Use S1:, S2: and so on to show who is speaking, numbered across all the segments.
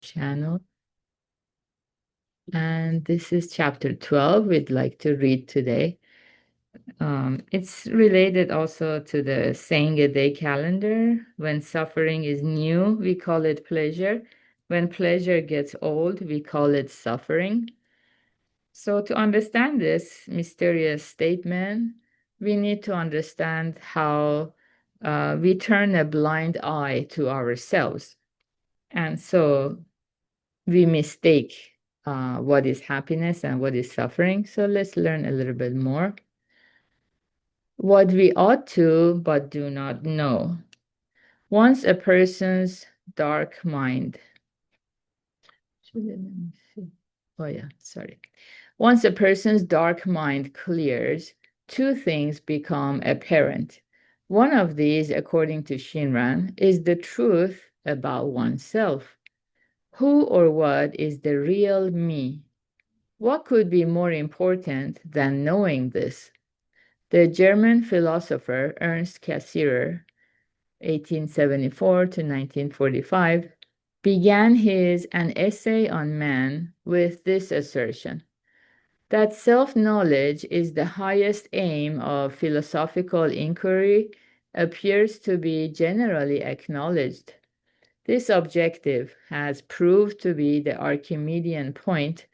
S1: channel. And this is chapter 12 we'd like to read today. It's related also to the saying a day calendar. When suffering is new, we call it pleasure. When pleasure gets old, we call it suffering. So, to understand this mysterious statement, we need to understand how we turn a blind eye to ourselves. And so we mistake what is happiness and what is suffering. So let's learn a little bit more. What we ought to but do not know. Once a person's dark mind, let me see. Oh, yeah, sorry. Once a person's dark mind clears, two things become apparent. One of these, according to Shinran, is the truth about oneself. Who or what is the real me? What could be more important than knowing this? The German philosopher Ernst Cassirer, 1874 to 1945, began his An Essay on Man with this assertion that self-knowledge is the highest aim of philosophical inquiry appears to be generally acknowledged. This objective has proved to be the Archimedean point,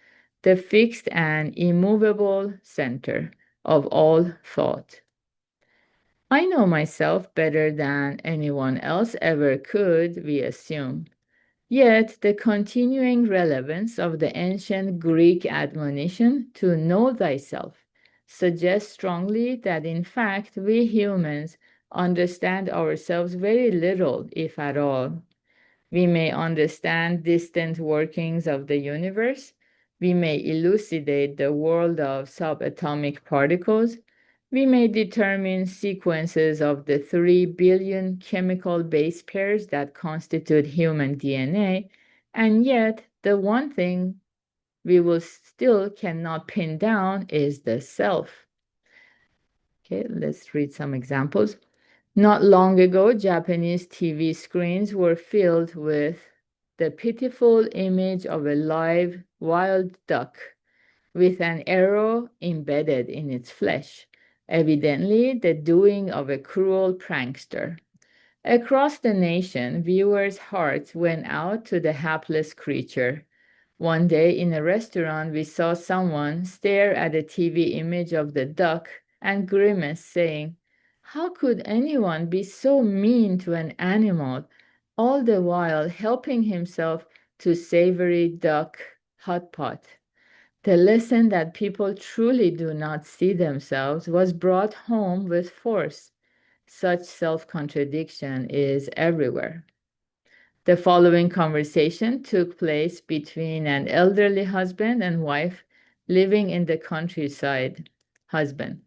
S1: the fixed and immovable center of all thought. I know myself better than anyone else ever could, we assume. Yet the continuing relevance of the ancient Greek admonition to know thyself suggests strongly that in fact we humans understand ourselves very little, if at all. We may understand distant workings of the universe. We may elucidate the world of subatomic particles. We may determine sequences of the 3 billion chemical base pairs that constitute human DNA. And yet, the one thing we will still cannot pin down is the self. Okay, let's read some examples. Not long ago, Japanese TV screens were filled with the pitiful image of a live wild duck with an arrow embedded in its flesh, evidently the doing of a cruel prankster. Across the nation, viewers' hearts went out to the hapless creature. One day in a restaurant, we saw someone stare at a TV image of the duck and grimace, saying, "How could anyone be so mean to an animal, all the while helping himself to savory duck hot pot?" The lesson that people truly do not see themselves was brought home with force. Such self-contradiction is everywhere. The following conversation took place between an elderly husband and wife living in the countryside. Husband: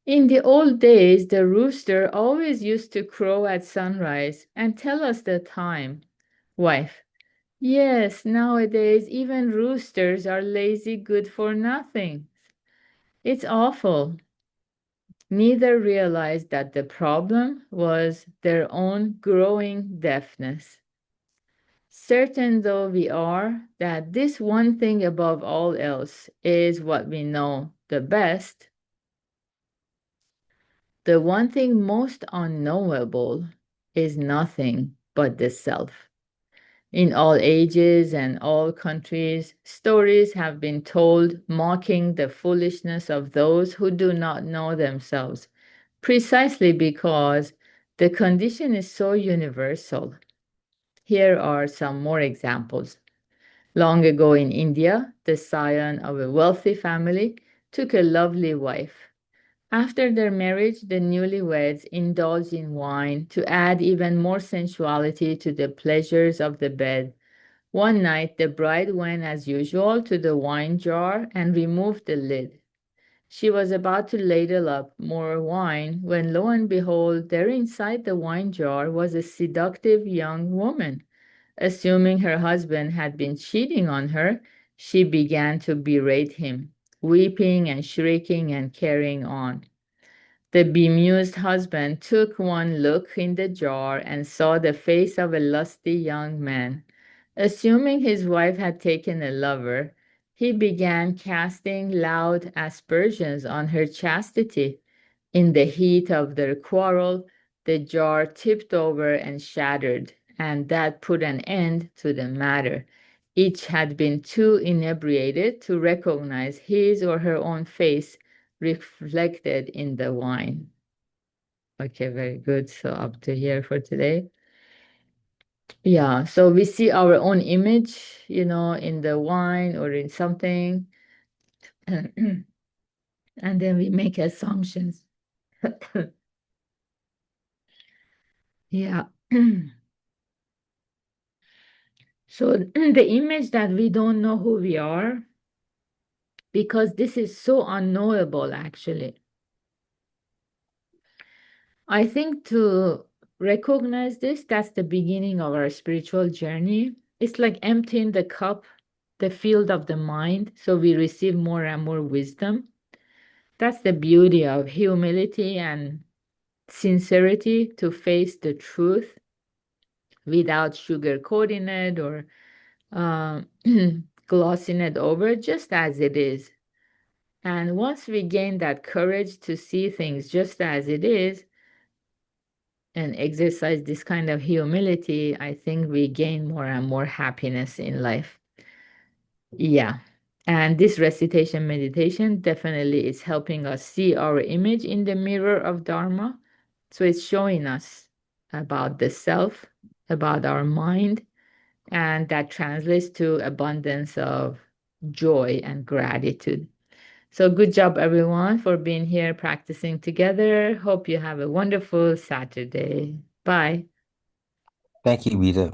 S1: in the old days, the rooster always used to crow at sunrise and tell us the time. Wife: yes, nowadays even roosters are lazy good for nothing. It's awful. Neither realized that the problem was their own growing deafness. Certain though we are that this one thing above all else is what we know the best, the one thing most unknowable is nothing but the self. In all ages and all countries, stories have been told mocking the foolishness of those who do not know themselves, precisely because the condition is so universal. Here are some more examples. Long ago in India, the scion of a wealthy family took a lovely wife. After their marriage, the newlyweds indulged in wine to add even more sensuality to the pleasures of the bed. One night, the bride went as usual to the wine jar and removed the lid. She was about to ladle up more wine when, lo and behold, there inside the wine jar was a seductive young woman. Assuming her husband had been cheating on her, she began to berate him, weeping and shrieking and carrying on. The bemused husband took one look in the jar and saw the face of a lusty young man. Assuming his wife had taken a lover, he began casting loud aspersions on her chastity. In the heat of their quarrel, the jar tipped over and shattered, and that put an end to the matter. Each had been too inebriated to recognize his or her own face reflected in the wine. Okay, very good. So up to here for today. Yeah, so we see our own image, in the wine or in something, and then we make assumptions. Yeah. So the image that we don't know who we are, because this is so unknowable, actually. I think to recognize this, that's the beginning of our spiritual journey. It's like emptying the cup, the field of the mind, so we receive more and more wisdom. That's the beauty of humility and sincerity, to face the truth without sugarcoating it or um, glossing it over, just as it is. And once we gain that courage to see things just as it is and exercise this kind of humility, I think we gain more and more happiness in life. Yeah. And this recitation meditation definitely is helping us see our image in the mirror of Dharma. So it's showing us about the self, about our mind, and that translates to abundance of joy and gratitude. So good job, everyone, for being here practicing together. Hope you have a wonderful Saturday. Bye.
S2: Thank you, Rita.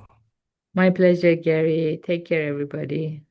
S1: My pleasure, Gary. Take care, everybody.